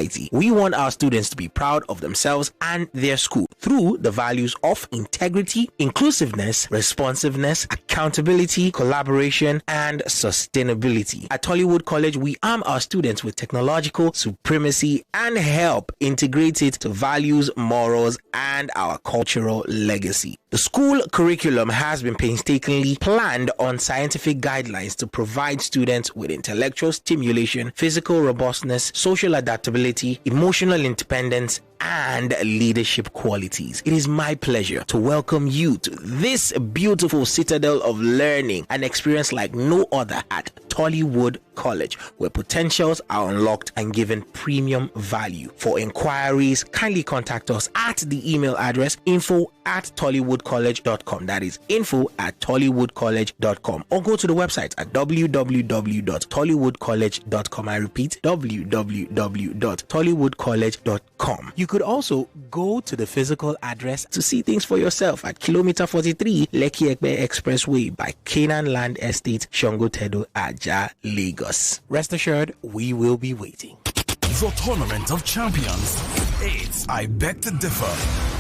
society. We want our students to be proud of themselves and their school through the values of integrity, inclusiveness, responsiveness, accountability, collaboration, and sustainability. At Tollywood College, we arm our students with technological supremacy and help integrate it to values, morals, and our cultural legacy. The school curriculum has been painstakingly planned on scientific guidelines to provide students with intellectual stimulation, physical robustness, social adaptability, emotional independence, and leadership qualities. It is my pleasure to welcome you to this beautiful citadel of learning, an experience like no other at Tollywood College, where potentials are unlocked and given premium value. For inquiries, kindly contact us at the email address info@tollywoodcollege.com. That is info@tollywoodcollege.com, or go to the website at www.tollywoodcollege.com. I repeat, www.tollywoodcollege.com. You could also go to the physical address to see things for yourself at kilometer 43 Lekki Ekpe Expressway by Canaan Land Estate, Shongotedo, Aja, Lagos. Rest assured, we will be waiting. The Tournament of Champions. It's I Beg to Differ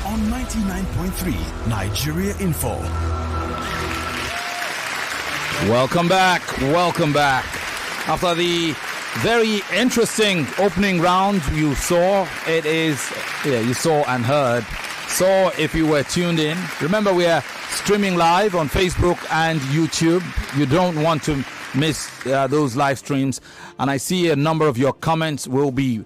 on 99.3 Nigeria Info. Welcome back. After the very interesting opening round you saw, you saw and heard. So if you were tuned in, remember we are streaming live on Facebook and YouTube. You don't want to miss those live streams. And I see a number of your comments. We'll be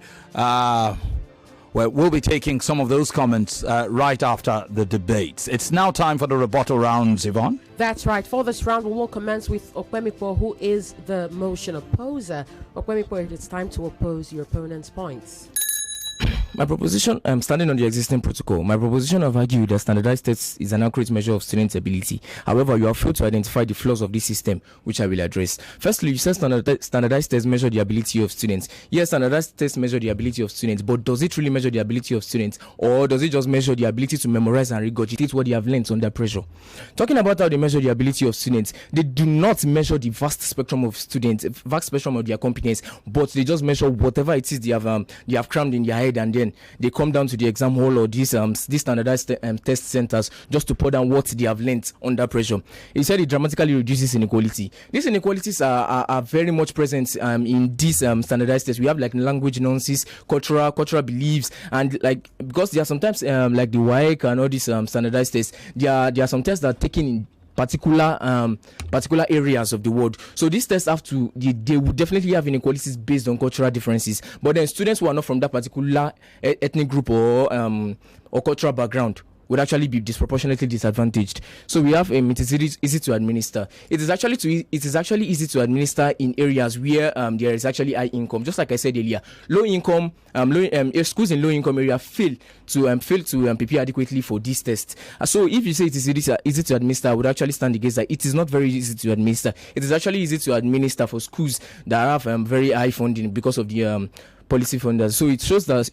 taking some of those comments right after the debates. It's now time for the rebuttal rounds, Yvonne. That's right. For this round, we will commence with Opemipo, who is the motion opposer. Opemipo, it's time to oppose your opponent's points. My proposition, standing on the existing protocol, my proposition of arguing that standardized tests is an accurate measure of student ability. However, you have failed to identify the flaws of this system, which I will address. Firstly, you said standardized tests measure the ability of students. Yes, standardized tests measure the ability of students, but does it really measure the ability of students, or does it just measure the ability to memorize and regurgitate what they have learned under pressure? Talking about how they measure the ability of students, they do not measure the vast spectrum of students, vast spectrum of their competence, but they just measure whatever it is they have crammed in their head, and then they come down to the exam hall or these standardized test centers just to put down what they have learned under pressure. He said it dramatically reduces inequality. These inequalities are very much present in these standardized tests. We have like language nuances, cultural beliefs, and like because there are sometimes like the WAEC and all these standardized tests, there are some tests that are taken in particular areas of the world. So these tests they will definitely have inequalities based on cultural differences. But then students who are not from that particular ethnic group or cultural background would actually be disproportionately disadvantaged. So we have it is easy to administer. It is actually easy to administer in areas where there is actually high income. Just like I said earlier, low income schools in low income area fail to prepare adequately for these tests. So if you say it is easy to administer, I would actually stand against that. It is not very easy to administer. It is actually easy to administer for schools that have very high funding because of the policy funders. So it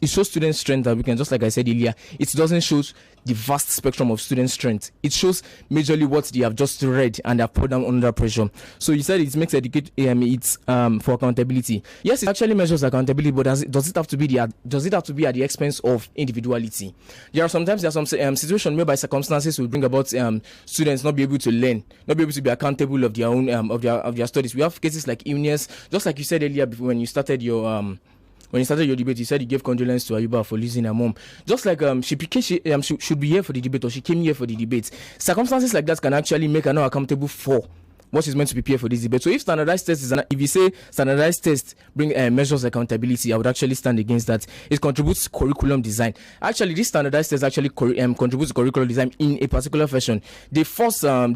shows student strength that we can, just like I said earlier, it doesn't show the vast spectrum of student strength. It shows majorly what they have just read and have put down under pressure. So you said it makes it's for accountability. Yes, it actually measures accountability, but does it have to be at the expense of individuality? There are some situations whereby circumstances will bring about students not be able to learn, not be able to be accountable of their own of their studies. We have cases like illness, just like you said earlier before when you started your debate. You said you gave condolence to Ayuba for losing her mom. Just like she should be here for the debate, or she came here for the debate. Circumstances like that can actually make her not accountable for what she's meant to prepare for this debate. So if standardized tests if you say standardized tests bring measures accountability, I would actually stand against that. It contributes to curriculum design. Actually, these standardized tests actually contribute to curriculum design in a particular fashion. There are some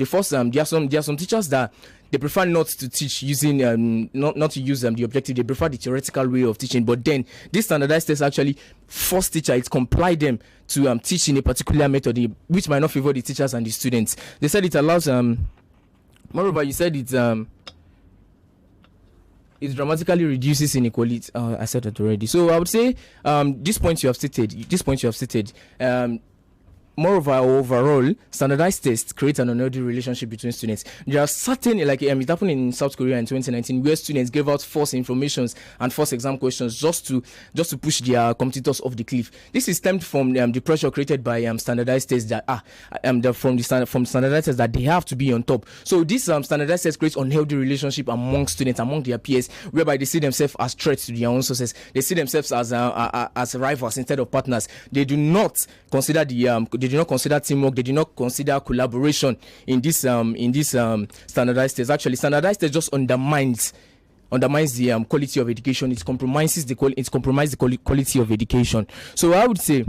teachers that they prefer not to teach using not to use the objective. They prefer the theoretical way of teaching. But then this standardized test actually force teacher, it comply them to teach in a particular method, which might not favor the teachers and the students. They said it allows moreover, you said it dramatically reduces inequality. I said that already. So I would say this point you have stated moreover, overall, standardized tests create an unhealthy relationship between students. There are certain, like it happened in South Korea in 2019, where students gave out false informations and false exam questions just to push their competitors off the cliff. This is stemmed from the pressure created by standardized tests that from standardized tests that they have to be on top. So this standardized tests creates unhealthy relationship among students, among their peers, whereby they see themselves as threats to their own success. They see themselves as rivals instead of partners. They do not consider they do not consider teamwork. They do not consider collaboration in this standardized test. Actually, standardized test just undermines the quality of education. It compromises the quality of education. So I would say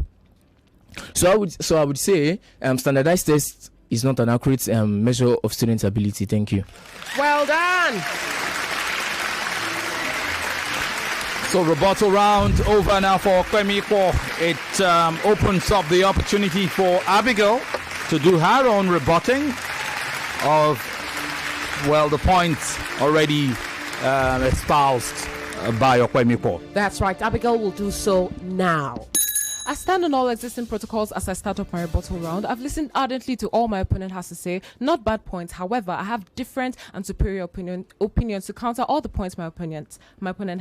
standardized test is not an accurate measure of students' ability. Thank you. Well done. So rebuttal round over now for Opemipo. It opens up the opportunity for Abigail to do her own rebutting of, well, the points already espoused by Opemipo. That's right. Abigail will do so now. I stand on all existing protocols as I start up my rebuttal round. I've listened ardently to all my opponent has to say, not bad points. However, I have different and superior opinions to counter all the points my opponent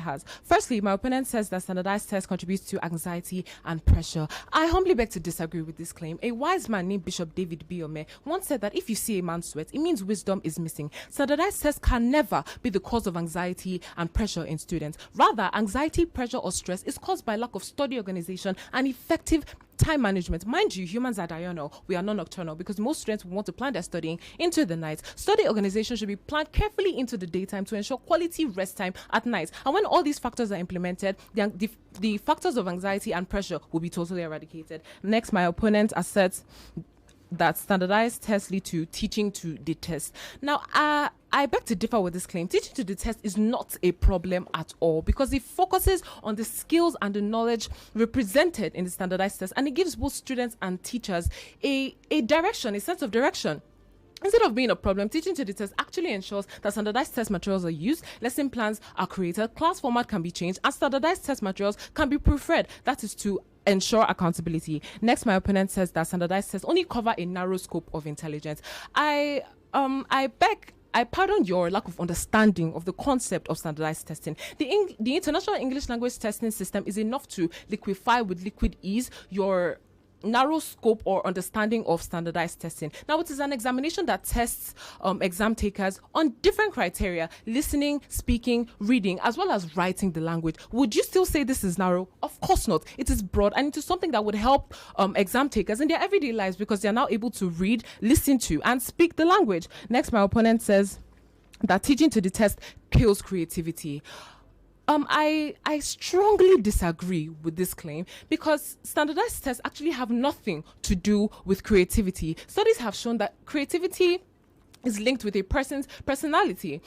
has. Firstly, my opponent says that standardized tests contributes to anxiety and pressure. I humbly beg to disagree with this claim. A wise man named Bishop David Iyeoma once said that if you see a man sweat, it means wisdom is missing. Standardized tests can never be the cause of anxiety and pressure in students. Rather, anxiety, pressure, or stress is caused by lack of study organization and effective time management. Mind you, humans are diurnal. We are not nocturnal because most students want to plan their studying into the night. Study organization should be planned carefully into the daytime to ensure quality rest time at night. And when all these factors are implemented, the factors of anxiety and pressure will be totally eradicated. Next, my opponent asserts that standardized tests lead to teaching to the test. Now, I beg to differ with this claim. Teaching to the test is not a problem at all because it focuses on the skills and the knowledge represented in the standardized test, and it gives both students and teachers a direction, a sense of direction. Instead of being a problem, teaching to the test actually ensures that standardized test materials are used, lesson plans are created, class format can be changed, and standardized test materials can be proofread. That is to ensure accountability. Next, my opponent says that standardized tests only cover a narrow scope of intelligence. I pardon your lack of understanding of the concept of standardized testing. The International English Language Testing System is enough to liquefy with liquid ease your narrow scope or understanding of standardized testing. Now, it is an examination that tests exam takers on different criteria: listening, speaking, reading, as well as writing the language. Would you still say this is narrow? Of course not. It is broad, and it is something that would help exam takers in their everyday lives because they are now able to read, listen to, and speak the language. Next, my opponent says that teaching to the test kills creativity. I strongly disagree with this claim because standardized tests actually have nothing to do with creativity. Studies have shown that creativity is linked with a person's personality.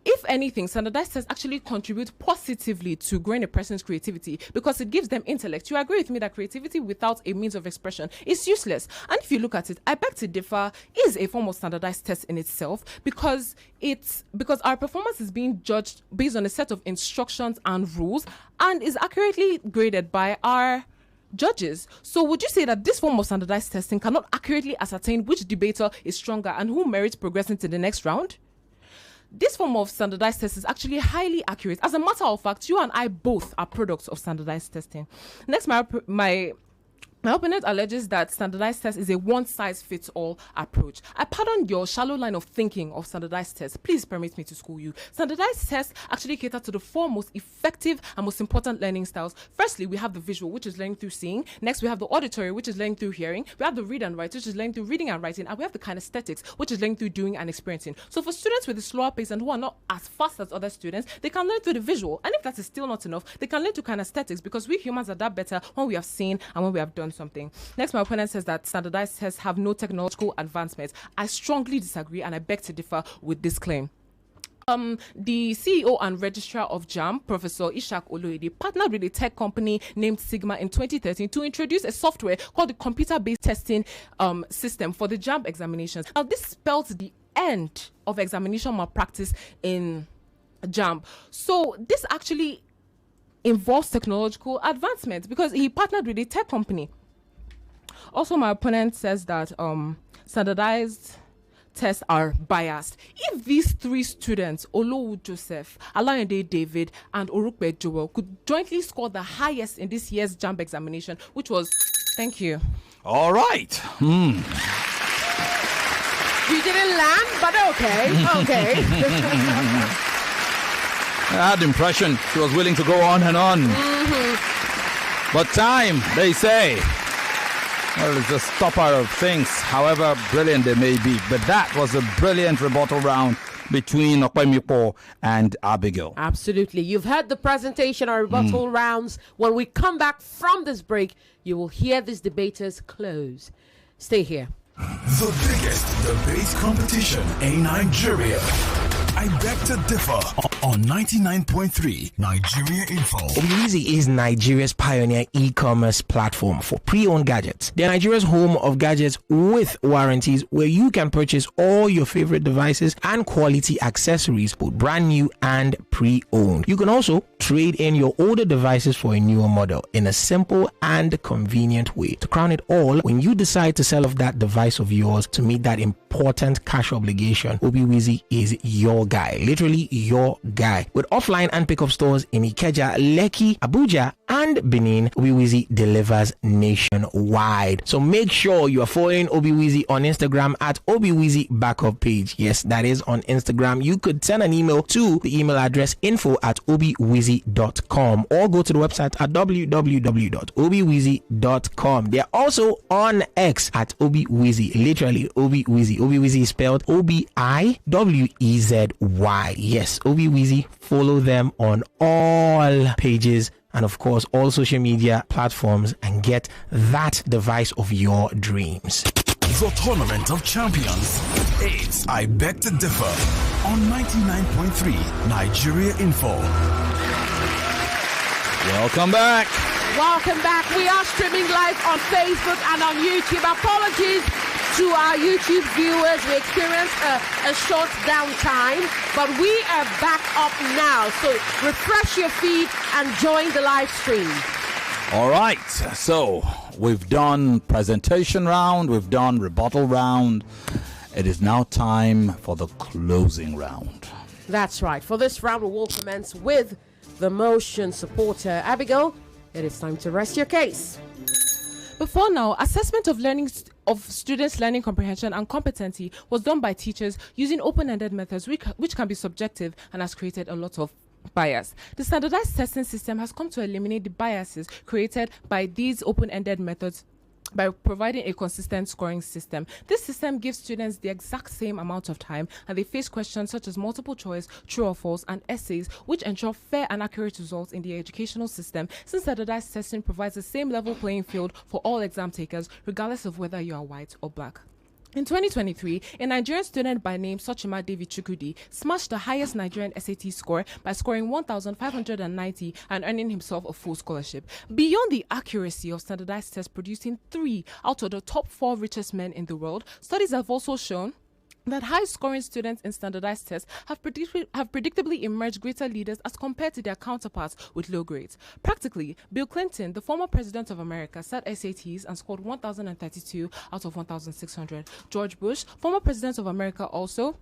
If anything, standardized tests actually contribute positively to growing a person's creativity because it gives them intellect. You agree with me that creativity without a means of expression is useless. And if you look at it, I beg to differ, is a form of standardized test in itself because our performance is being judged based on a set of instructions and rules and is accurately graded by our judges. So would you say that this form of standardized testing cannot accurately ascertain which debater is stronger and who merits progressing to the next round? This form of standardized test is actually highly accurate. As a matter of fact, you and I both are products of standardized testing. Next, my opponent alleges that standardized test is a one-size-fits-all approach. I pardon your shallow line of thinking of standardized tests. Please permit me to school you. Standardized tests actually cater to the four most effective and most important learning styles. Firstly, we have the visual, which is learning through seeing. Next, we have the auditory, which is learning through hearing. We have the read and write, which is learning through reading and writing. And we have the kinesthetics, which is learning through doing and experiencing. So for students with a slower pace and who are not as fast as other students, they can learn through the visual. And if that is still not enough, they can learn through kinesthetics because we humans adapt better when we have seen and when we have done something. Next, my opponent says that standardized tests have no technological advancements. I strongly disagree and I beg to differ with this claim. The CEO and registrar of JAMB, Professor Ishak Oloyede, partnered with a tech company named Sigma in 2013 to introduce a software called the computer-based testing system for the JAMB examinations. Now, this spells the end of examination malpractice in JAMB. So this actually involves technological advancements because he partnered with a tech company. Also, my opponent says that standardized tests are biased. If these three students, Olowu Joseph, Alayande David, and Orukbe Joel, could jointly score the highest in this year's JAMB examination, which was, thank you. All right. You didn't land, but okay. Okay. I had the impression she was willing to go on and on. But time, they say, well, it's a stopper of things, however brilliant they may be. But that was a brilliant rebuttal round between Opemipo and Abigail. Absolutely. You've heard the presentation or rebuttal rounds. When we come back from this break, you will hear these debaters close. Stay here. The biggest debate competition in Nigeria. I beg to differ on 99.3 Nigeria Info. Obiwizi is Nigeria's pioneer e-commerce platform for pre-owned gadgets. They're Nigeria's home of gadgets with warranties, where you can purchase all your favorite devices and quality accessories, both brand new and pre-owned. You can also trade in your older devices for a newer model in a simple and convenient way. To crown it all, when you decide to sell off that device of yours to meet that important cash obligation, Obiwizi is your guy, literally your guy. With offline and pickup stores in Ocheja, Lekki, Abuja, and Benin, Obiwizi delivers nationwide. So make sure you are following Obiwizi on Instagram at Obiwizi Backup Page. Yes, that is on Instagram. You could send an email to the email address info@obiwizi.com or go to the website at www.obiwizi.com. They are also on X at Obiwizi, literally Obiwizi. Obiwizi is spelled Obiwizy. Yes, Obiwizi. Follow them on all pages and of course all social media platforms and get that device of your dreams. The Tournament of Champions. It's I Beg to Differ on 99.3 Nigeria Info. Welcome back. Welcome back. We are streaming live on Facebook and on YouTube. Apologies to our YouTube viewers. We experienced a short downtime, but we are back up now. So refresh your feed and join the live stream. All right. So we've done presentation round. We've done rebuttal round. It is now time for the closing round. That's right. For this round, we will commence with the motion supporter. Abigail, it is time to rest your case. Before now, assessment of students' learning comprehension and competency was done by teachers using open-ended methods, which can be subjective and has created a lot of bias. The standardized testing system has come to eliminate the biases created by these open-ended methods by providing a consistent scoring system. This system gives students the exact same amount of time, and they face questions such as multiple choice, true or false, and essays, which ensure fair and accurate results in the educational system, since standardized testing provides the same level playing field for all exam takers, regardless of whether you are white or black. In 2023, a Nigerian student by name Sochima David Chukwudi smashed the highest Nigerian SAT score by scoring 1,590 and earning himself a full scholarship. Beyond the accuracy of standardized tests producing 3 out of the top 4 richest men in the world, studies have also shown that high-scoring students in standardized tests have predictably emerged greater leaders as compared to their counterparts with low grades. Practically, Bill Clinton, the former president of America, sat SATs and scored 1,032 out of 1,600. George Bush, former president of America, also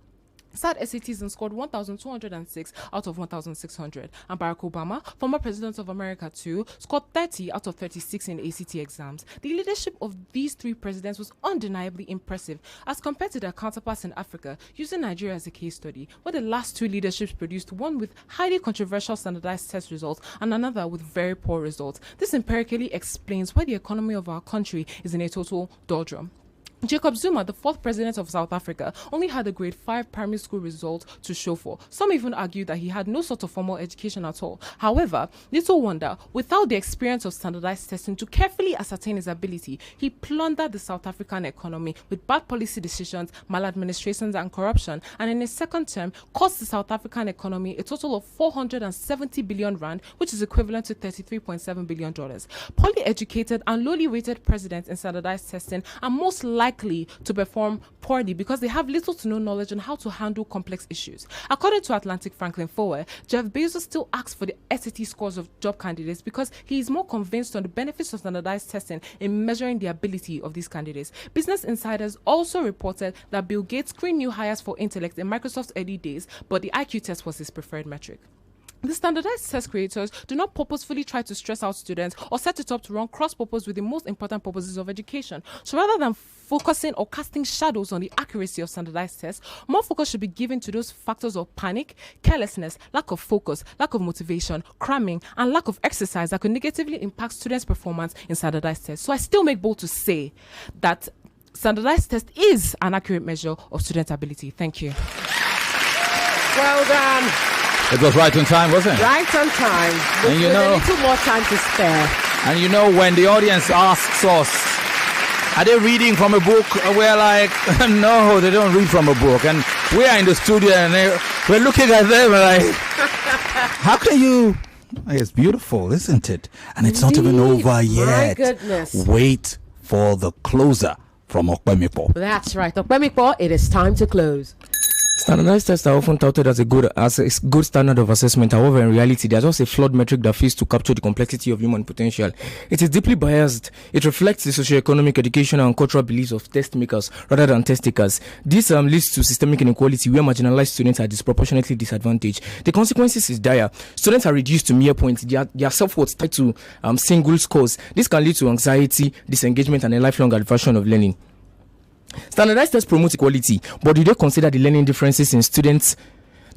sat SATs and scored 1,206 out of 1,600. And Barack Obama, former president of America too, scored 30 out of 36 in ACT exams. The leadership of these 3 presidents was undeniably impressive as compared to their counterparts in Africa, using Nigeria as a case study, where the last 2 leaderships produced one with highly controversial standardized test results and another with very poor results. This empirically explains why the economy of our country is in a total doldrum. Jacob Zuma, the 4th president of South Africa, only had a grade 5 primary school result to show for. Some even argued that he had no sort of formal education at all. However, little wonder, without the experience of standardized testing to carefully ascertain his ability, he plundered the South African economy with bad policy decisions, maladministrations and corruption, and in his second term, cost the South African economy a total of 470 billion rand, which is equivalent to $33.7 billion. Poorly educated and lowly rated presidents in standardized testing are most likely likely to perform poorly because they have little to no knowledge on how to handle complex issues. According to Atlantic Franklin Forward, Jeff Bezos still asks for the SAT scores of job candidates because he is more convinced on the benefits of standardized testing in measuring the ability of these candidates. Business Insiders also reported that Bill Gates screened new hires for intellect in Microsoft's early days, but the IQ test was his preferred metric. The standardized test creators do not purposefully try to stress out students or set it up to run cross-purpose with the most important purposes of education. So rather than focusing or casting shadows on the accuracy of standardized tests, more focus should be given to those factors of panic, carelessness, lack of focus, lack of motivation, cramming, and lack of exercise that could negatively impact students' performance in standardized tests. So I still make bold to say that standardized test is an accurate measure of student ability. Thank you. Well done. It was right on time, wasn't it? Right on time. And With a little more time to spare. And you know, when the audience asks us, are they reading from a book? We're like, no, they don't read from a book. And we are in the studio and we're looking at them like, how can you? It's beautiful, isn't it? And it's not even over yet. My goodness. Wait for the closer from Opemipo. That's right. Opemipo, it is time to close. Standardized tests are often touted as a good standard of assessment. However, in reality, they are just a flawed metric that fails to capture the complexity of human potential. It is deeply biased. It reflects the socioeconomic, educational, and cultural beliefs of test makers rather than test takers. This leads to systemic inequality where marginalized students are disproportionately disadvantaged. The consequences is dire. Students are reduced to mere points. Their self-worth tied to single scores. This can lead to anxiety, disengagement, and a lifelong aversion of learning. Standardized tests promote equality, but do they consider the learning differences in students,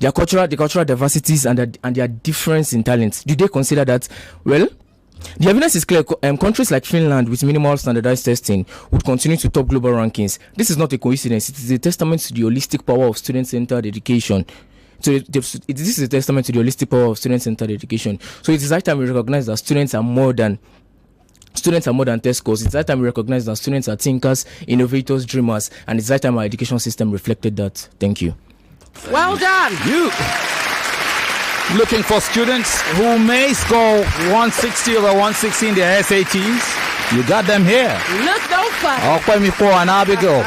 the cultural diversities, and their difference in talents? Do they consider that? Well, the evidence is clear. Countries like Finland, with minimal standardized testing, would continue to top global rankings. This is not a coincidence. It is a testament to the holistic power of student-centered education. This is a testament to the holistic power of student-centered education. So it is high time we recognize that students are more than test scores. It's that time we recognize that students are thinkers, innovators, dreamers, and it's that time our education system reflected that. Thank you. Well done. You looking for students who may score 160 over 160 in their SATs? You got them here. Look no further. Opemipo and Abigail,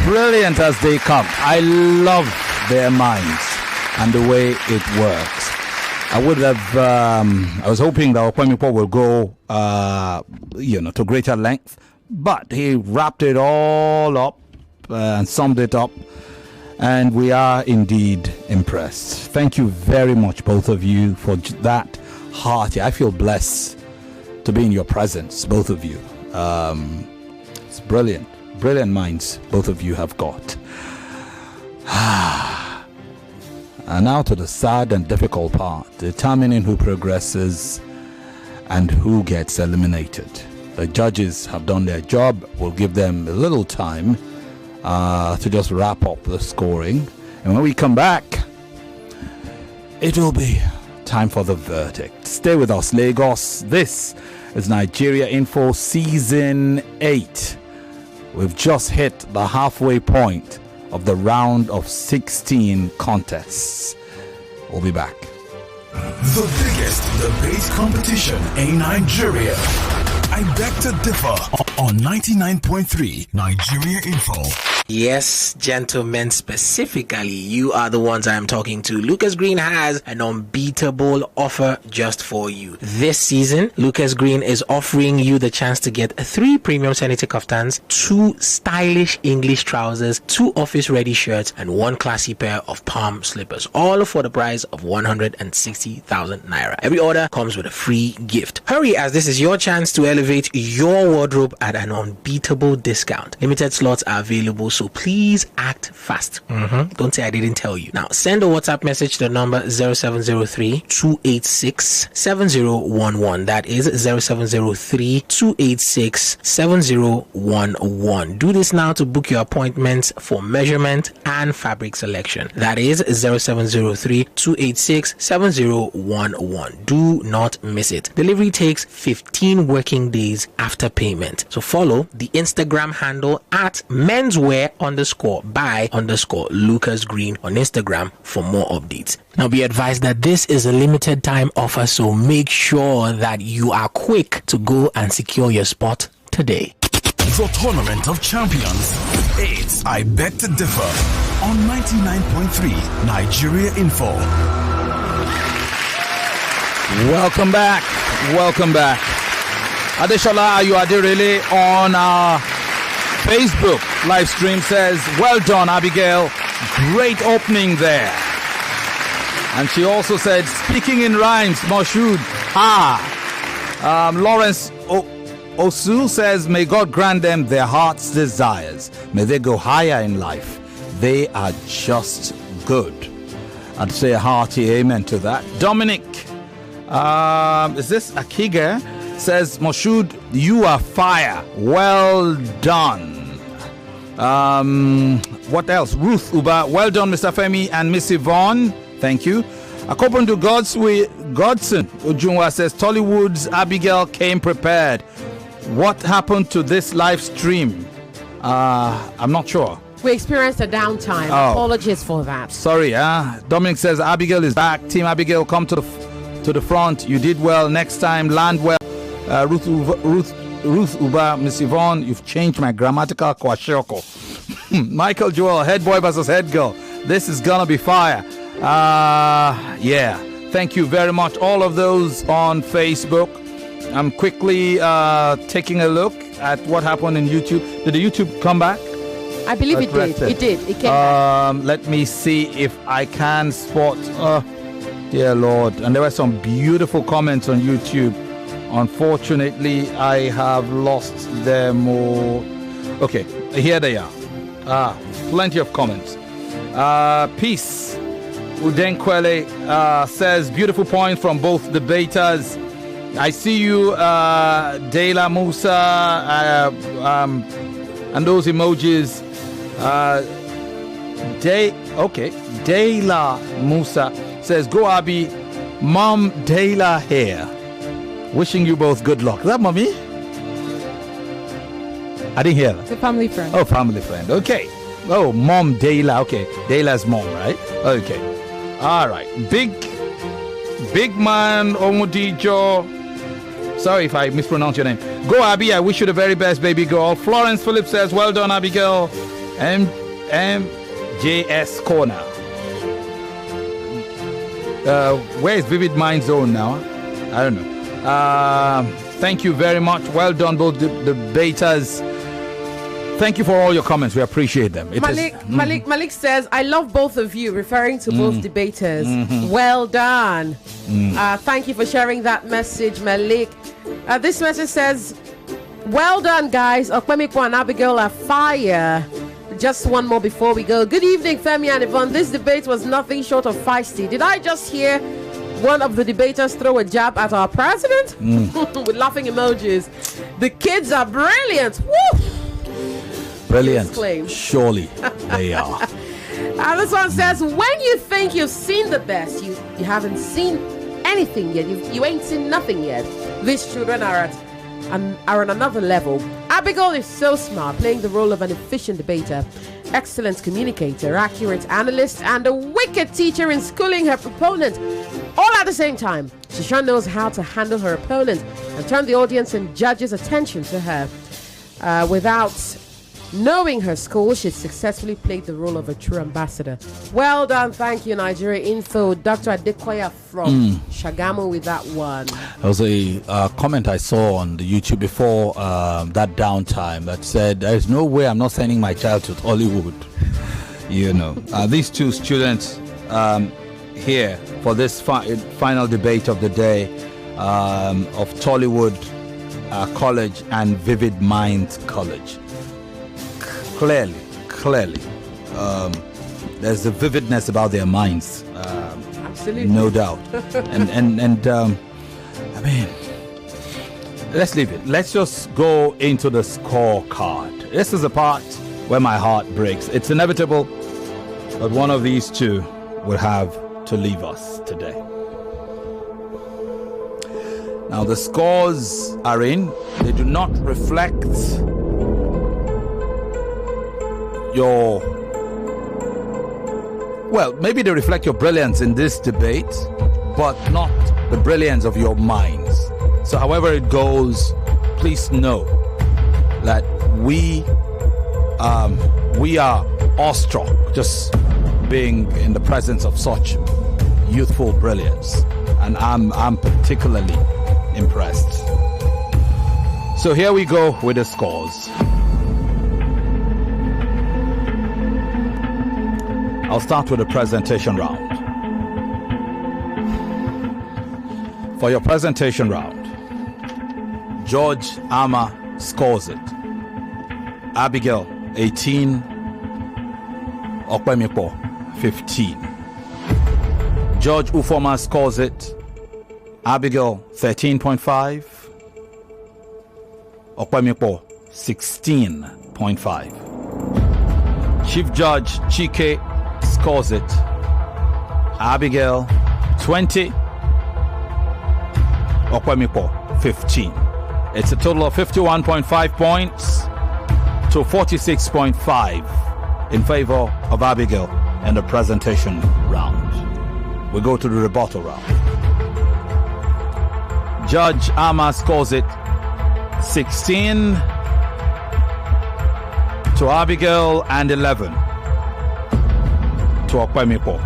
brilliant as they come. I love their minds and the way it works. I would have. I was hoping that Opemipo will go, to greater length, but he wrapped it all up and summed it up, and we are indeed impressed. Thank you very much, both of you, for that hearty. I feel blessed to be in your presence, both of you. It's brilliant minds both of you have got. And now to the sad and difficult part, determining who progresses and who gets eliminated. The judges have done their job. We'll give them a little time to just wrap up the scoring. And when we come back, it will be time for the verdict. Stay with us, Lagos. This is Nigeria Info Season 8. We've just hit the halfway point of the round of 16 contests. We'll be back. The biggest debate competition in Nigeria. I beg to differ on 99.3 Nigeria Info. Yes, gentlemen, specifically, you are the ones I am talking to. Lucas Green has an unbeatable offer just for you. This season, Lucas Green is offering you the chance to get 3 premium Senator kaftans, 2 stylish English trousers, 2 office-ready shirts, and 1 classy pair of palm slippers, all for the price of 160,000 naira. Every order comes with a free gift. Hurry, as this is your chance to elevate your wardrobe at an unbeatable discount. Limited slots are available, so please act fast. Don't say I didn't tell you. Now, send a WhatsApp message to the number 0703-286-7011. That is 0703-286-7011. Do this now to book your appointments for measurement and fabric selection. That is 0703-286-7011. Do not miss it. Delivery takes 15 working days after payment. So follow the Instagram handle at menswear_by_Lucas Green on Instagram for more updates. Now be advised that this is a limited time offer, so make sure that you are quick to go and secure your spot today. The Tournament of Champions. It's I Beg to Differ on 99.3 Nigeria Info. Welcome back. Welcome back. Adeshola Ayuaderele on our Facebook live stream says, well done, Abigail. Great opening there. And she also said, speaking in rhymes, Moshood. Lawrence Osu says, may God grant them their heart's desires. May they go higher in life. They are just good. I'd say a hearty amen to that. Dominic, is this Akiga? Says, Moshood, you are fire. Well done. What else? Ruth Uba, well done, Mr. Femi and Miss Yvonne. Thank you. According to Godson Ujunwa says, Tollywood's Abigail came prepared. What happened to this live stream? I'm not sure. We experienced a downtime. Apologies for that. Sorry. Dominic says, Abigail is back. Team Abigail, come to the front. You did well. Next time, land well. Ruth Uba, Miss Yvonne, you've changed my grammatical kwashiorkor. Michael Joel, head boy versus head girl. This is gonna be fire. Yeah. Thank you very much. All of those on Facebook. I'm quickly taking a look at what happened in YouTube. Did the YouTube come back? I believe it did. It did. It came back. Let me see if I can spot. Dear Lord. And there were some beautiful comments on YouTube. Unfortunately, I have lost them all. Okay, here they are. Plenty of comments. Peace. Udenkwele says, beautiful point from both debaters. I see you, Dela Musa, and those emojis. Dela Musa says, go Abi, Mom Dela here. Wishing you both good luck. Is that mommy? I didn't hear that. It's a family friend. Oh, family friend. Okay. Oh, Mom Dela. Okay. Dela's mom, right? Okay. All right. Big man Omudijo. Sorry if I mispronounce your name. Go, Abby. I wish you the very best, baby girl. Florence Phillips says, well done, Abigail. MJS Corner. Where is Vivid Mind Zone now? I don't know. Thank you very much. Well done, both debaters. Thank you for all your comments. We appreciate them. Malik says, I love both of you, referring to both debaters. Well done. Thank you for sharing that message, Malik. This message says, well done, guys. Opemipo and Abigail are fire. Just one more before we go. Good evening, Femi and Yvonne. This debate was nothing short of feisty. Did I just hear one of the debaters throw a jab at our president? With laughing emojis. The kids are brilliant. Woo! Brilliant. Surely they are. And this one says, when you think you've seen the best, you haven't seen anything yet. You ain't seen nothing yet. These children are on another level. Abigail is so smart, playing the role of an efficient debater, excellent communicator, accurate analyst, and a wicked teacher in schooling her opponent. All at the same time, she sure knows how to handle her opponent and turn the audience and judges' attention to her. Without knowing her school, she successfully played the role of a true ambassador. Well done. Thank you, Nigeria Info. Dr. Adekoya from Shagamu with that one. There was a comment I saw on the YouTube before that downtime that said, there's no way I'm not sending my child to Tollywood. You know, these two students here for this final debate of the day of Tollywood College and Vivid Minds College. Clearly, there's the vividness about their minds. Absolutely. No doubt. and I mean, let's leave it. Let's just go into the scorecard. This is the part where my heart breaks. It's inevitable, but one of these two will have to leave us today. Now, the scores are in. They do not reflect maybe they reflect your brilliance in this debate, but not the brilliance of your minds. So however it goes, please know that we are awestruck just being in the presence of such youthful brilliance, and I'm particularly impressed. So here we go with the scores. I'll start with the presentation round. For your presentation round, George Ama scores it. Abigail 18, Opemipo 15. George Ufoma scores it. Abigail 13.5, Opemipo 16.5. Chief Judge Chike scores it. Abigail 20, Opemipo 15. It's a total of 51.5 points to 46.5 in favor of Abigail in the presentation round. We go to the rebuttal round. Judge Ama scores it 16 to Abigail and 11 to Opemipo.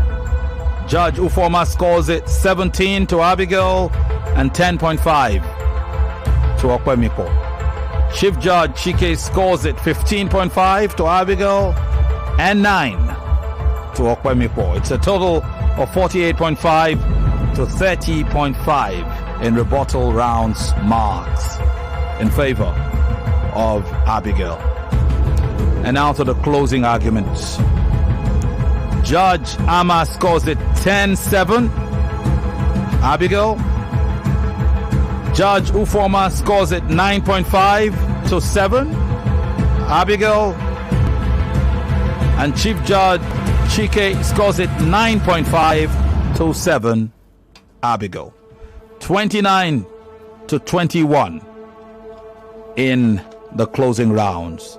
Judge Ufoma scores it 17 to Abigail and 10.5 to Opemipo. Chief Judge Chike scores it 15.5 to Abigail and 9 to Opemipo. It's a total of 48.5 to 30.5 in rebuttal rounds marks in favor of Abigail. And now to the closing arguments. Judge Ama scores it 10-7, Abigail. Judge Ufoma scores it 9.5 to 7, Abigail. And Chief Judge Chike scores it 9.5 to 7, Abigail. 29 to 21 in the closing rounds.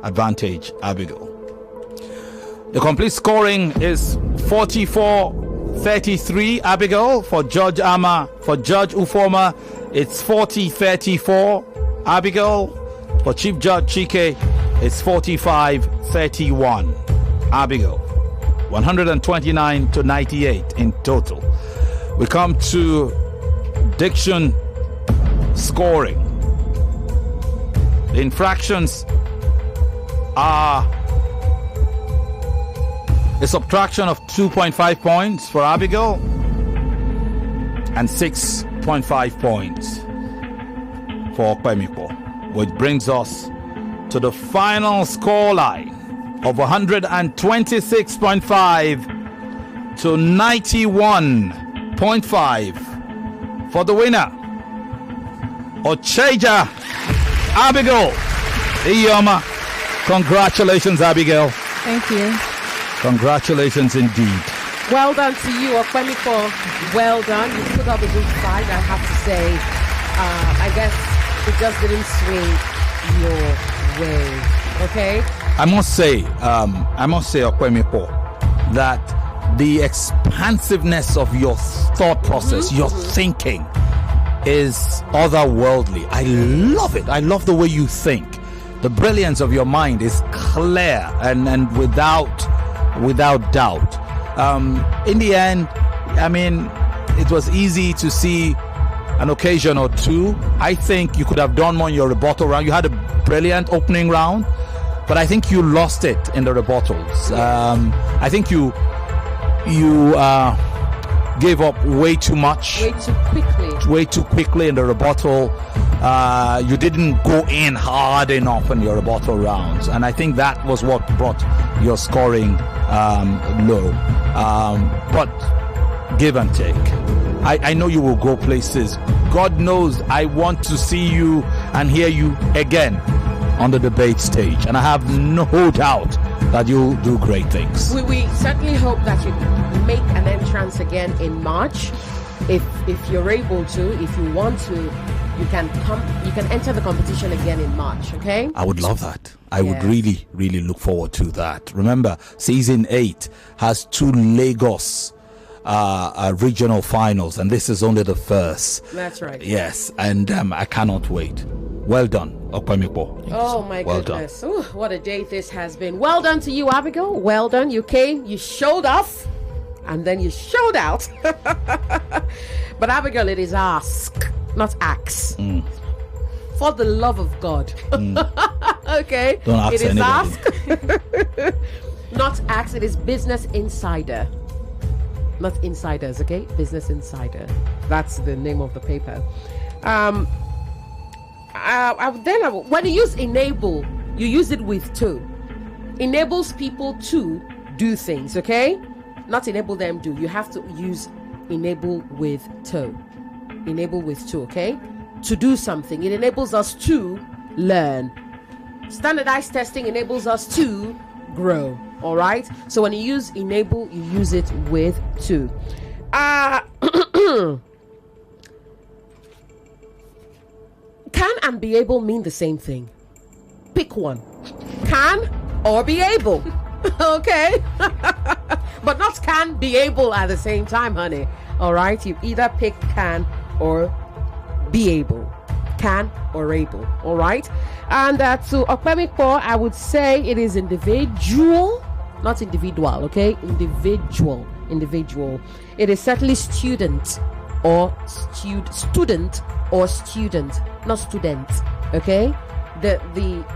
Advantage Abigail. The complete scoring is 44-33 Abigail for Judge Ama. For Judge Ufoma, it's 40-34 Abigail. For Chief Judge Chike, it's 45-31 Abigail. 129 to 98 in total. We come to diction scoring. The infractions are a subtraction of 2.5 points for Abigail and 6.5 points for Opemipo, which brings us to the final score line of 126.5 to 91.5 for the winner, Ocheja Abigail. Iyeoma, congratulations, Abigail. Thank you. Congratulations indeed. Well done to you, Opemipo. Well done. You put up a good fight, I have to say. I guess it just didn't swing your way. Okay? I must say, Opemipo, that the expansiveness of your thought process, your thinking, is otherworldly. I love it. I love the way you think. The brilliance of your mind is clear and without doubt. In the end, I mean, it was easy to see an occasion or two. I think you could have done more in your rebuttal round. You had a brilliant opening round, but I think you lost it in the rebuttals. I think you gave up way too much. Way too quickly in the rebuttal. You didn't go in hard enough in your rebuttal rounds, and I think that was what brought your scoring low. But give and take. I know you will go places. God knows I want to see you and hear you again on the debate stage, and I have no doubt that you'll do great things. We certainly hope that you make an entrance again in March. If you're able to, if you want to, you can enter the competition again in March, okay? I would love that. I would really, really look forward to that. Remember, season 8 has 2 Lagos regional finals, and this is only the first. That's right. Yes, and I cannot wait. Well done, Opemipo. Oh my Well goodness. Ooh, what a day this has been. Well done to you, Abigail. Well done. You came, you showed off, and then you showed out. But Abigail, it is ask, not ax. For the love of God. Okay. Don't ask it is anybody. ask. Not ax, it is Business Insider. Not insiders, okay? Business Insider. That's the name of the paper. When you use enable, you use it with to. Enables people to do things, okay? Not enable them do. You have to use enable with to. Enable with to, okay? To do something. It enables us to learn. Standardized testing enables us to grow. All right. So when you use enable, you use it with to. Can and be able mean the same thing? Pick one. Can or be able. Okay. But not can be able at the same time, honey. All right. You either pick can or be able. Can or able. All right. And to Opemipo, I would say it is individual. Not individual, okay? Individual. It is certainly student or student, not student, okay? The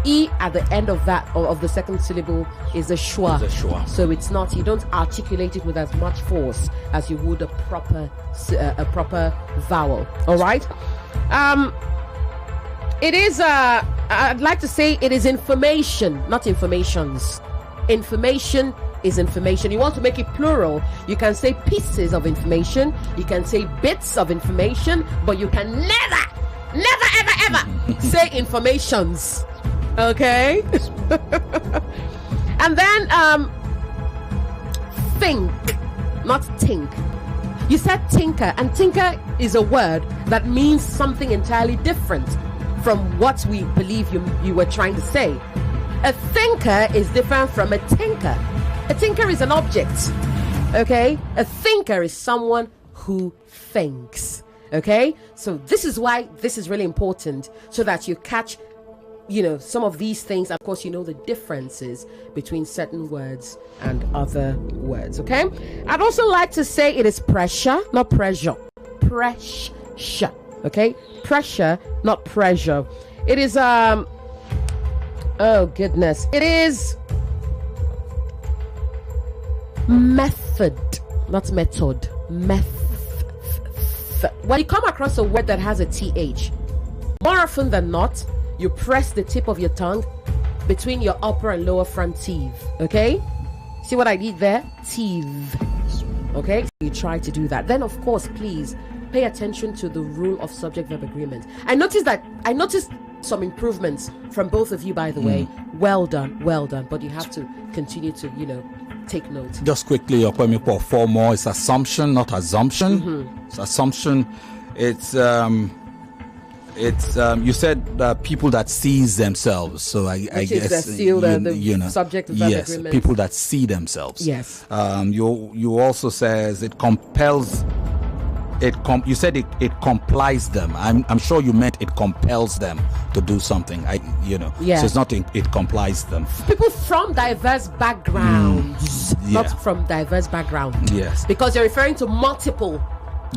E at the end of that, of the second syllable, is a schwa. So it's not, you don't articulate it with as much force as you would a proper vowel, all right? It is, I'd like to say it is information, not informations. Information is information. You want to make it plural, you can say pieces of information, you can say bits of information, but you can never ever say informations. Okay. And then think, not think. You said tinker, and tinker is a word that means something entirely different from what we believe you were trying to say. A thinker is different from a tinker. A tinker is an object, okay? A thinker is someone who thinks, okay? So this is why this is really important, so that you catch, some of these things. Of course, the differences between certain words and other words, okay? I'd also like to say it is pressure, not pressure. Pressure, okay? Pressure, not pressure. It is, oh goodness. It is method, not method. When you come across a word that has a TH, more often than not, you press the tip of your tongue between your upper and lower front teeth. Okay? See what I did there? Teeth. Okay? You try to do that. Then, of course, please pay attention to the rule of subject-verb agreement. I noticed some improvements from both of you, by the way. Well done. But you have to continue to, take note. Just quickly, Opemipo, 4 more. It's assumption, not assumption. It's assumption. It's you said people that sees themselves. So I guess still the subject of that agreement. Yes, people that see themselves. Yes. You also says it compels. You said it complies them. I'm sure you meant it compels them to do something. Yeah. So it's not it complies them. People from diverse backgrounds, not from diverse backgrounds. Yes. Because you're referring to multiple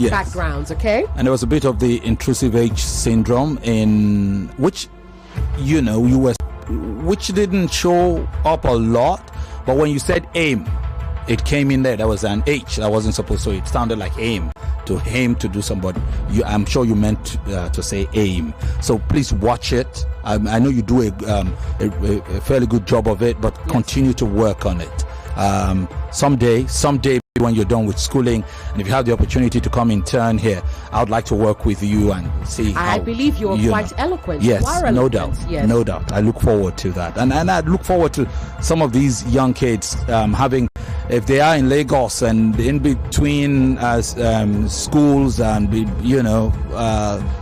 backgrounds, okay? And there was a bit of the intrusive age syndrome in which, which didn't show up a lot, but when you said aim, it came in there. There was an H that wasn't supposed to. It sounded like aim to do somebody. I'm sure you meant to say aim. So please watch it. I know you do a fairly good job of it, but continue to work on it. Someday when you're done with schooling, and if you have the opportunity to come intern here, I would like to work with you and see how, I believe you're quite eloquent. Yes, no doubt. Yes. No doubt. I look forward to that, and I look forward to some of these young kids having, if they are in Lagos and in between schools, and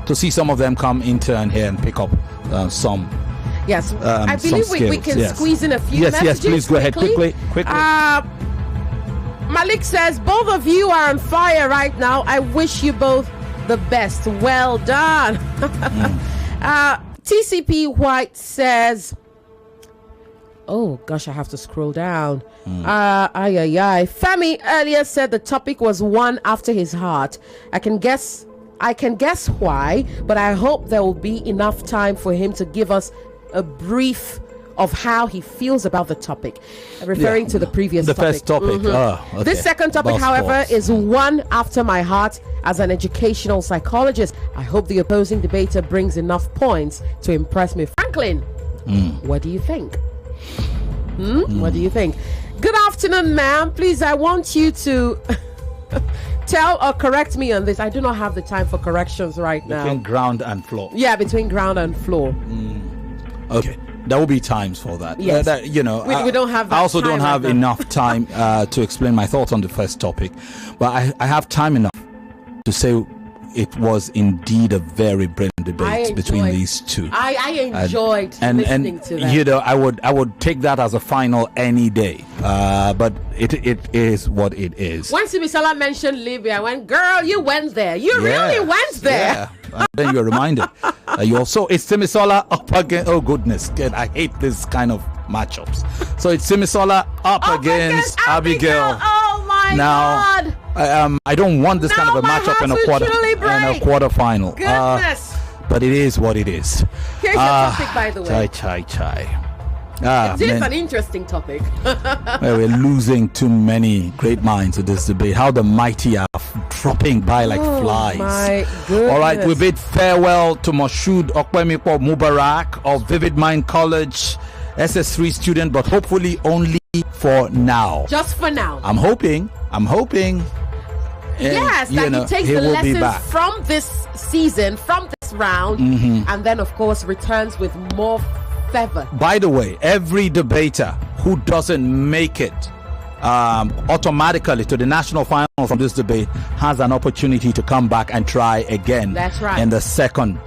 to see some of them come intern here and pick up some. Yes, I believe we can squeeze in a few messages. Yes, please go ahead quickly. Malik says, both of you are on fire right now. I wish you both the best. Well done. TCP White says, oh gosh, I have to scroll down. Femi earlier said the topic was one after his heart. I can guess why, but I hope there will be enough time for him to give us a brief of how he feels about the topic, referring to the previous the topic. first topic. Okay. This second topic, however, is one after my heart. As an educational psychologist, I hope the opposing debater brings enough points to impress me. Franklin, what do you think? What do you think? Good afternoon, ma'am. Please, I want you to tell or correct me on this. I do not have the time for corrections right now. Between ground and floor. Yeah, between ground and floor. Okay. There will be times for that. Yes. We don't have that I also time don't have right now. enough time to explain my thoughts on the first topic. But I have time enough to say it was indeed a very brilliant debate between these two. I enjoyed listening to that. You know, I would take that as a final any day. But it is what it is. When Simisala mentioned Libya, I went, girl, you went there. You really went there. Yeah. And then you're reminded. You also, it's Simisola up against, oh goodness, I hate this kind of matchups. So it's Simisola up against Abigail. Oh my God. I don't want this kind of a matchup in a quarterfinal. Goodness. But it is what it is. Here's your topic, by the way. Chai. It is an interesting topic. We're losing too many great minds in this debate. How the mighty are dropping by like flies. My goodness. All right, we bid farewell to Moshood, Opemipo, Mubarak of Vivid Mind College, SS3 student, but hopefully only for now. Just for now. I'm hoping. Yes, that he takes the lessons from this season, from this round, and then, of course, returns with more feather. By the way, every debater who doesn't make it automatically to the national final from this debate has an opportunity to come back and try again. That's right. In the second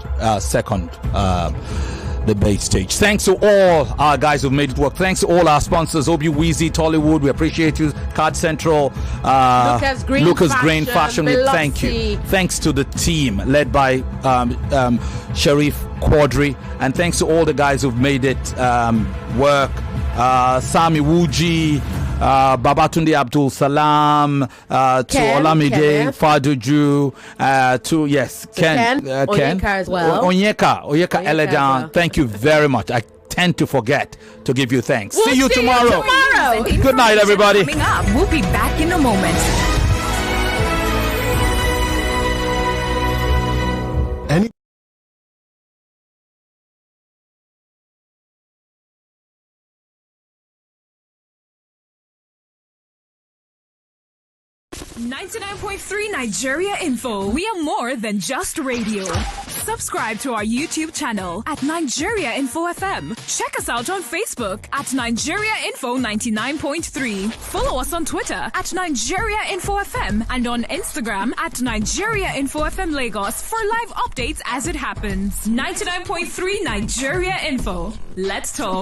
debate stage. Thanks to all our guys who've made it work. Thanks to all our sponsors, Obi Weezy, Tollywood. We appreciate you. Card Central, Lucas Green Fashion. Thank you. Thanks to the team led by Sharif Quadri, and thanks to all the guys who've made it work. Sami Wuji, Babatunde Abdul Salam, to Olamide Faduju, Ken Onyeka as well. Onyeka Eledan. Thank you very much. I tend to forget to give you thanks. We'll see you tomorrow. Good night, everybody. Coming up, we'll be back in a moment. 99.3 Nigeria Info. We are more than just radio. Subscribe to our YouTube channel at Nigeria Info FM. Check us out on Facebook at Nigeria Info 99.3. Follow us on Twitter at Nigeria Info FM and on Instagram at Nigeria Info FM Lagos for live updates as it happens. 99.3 Nigeria Info. Let's talk.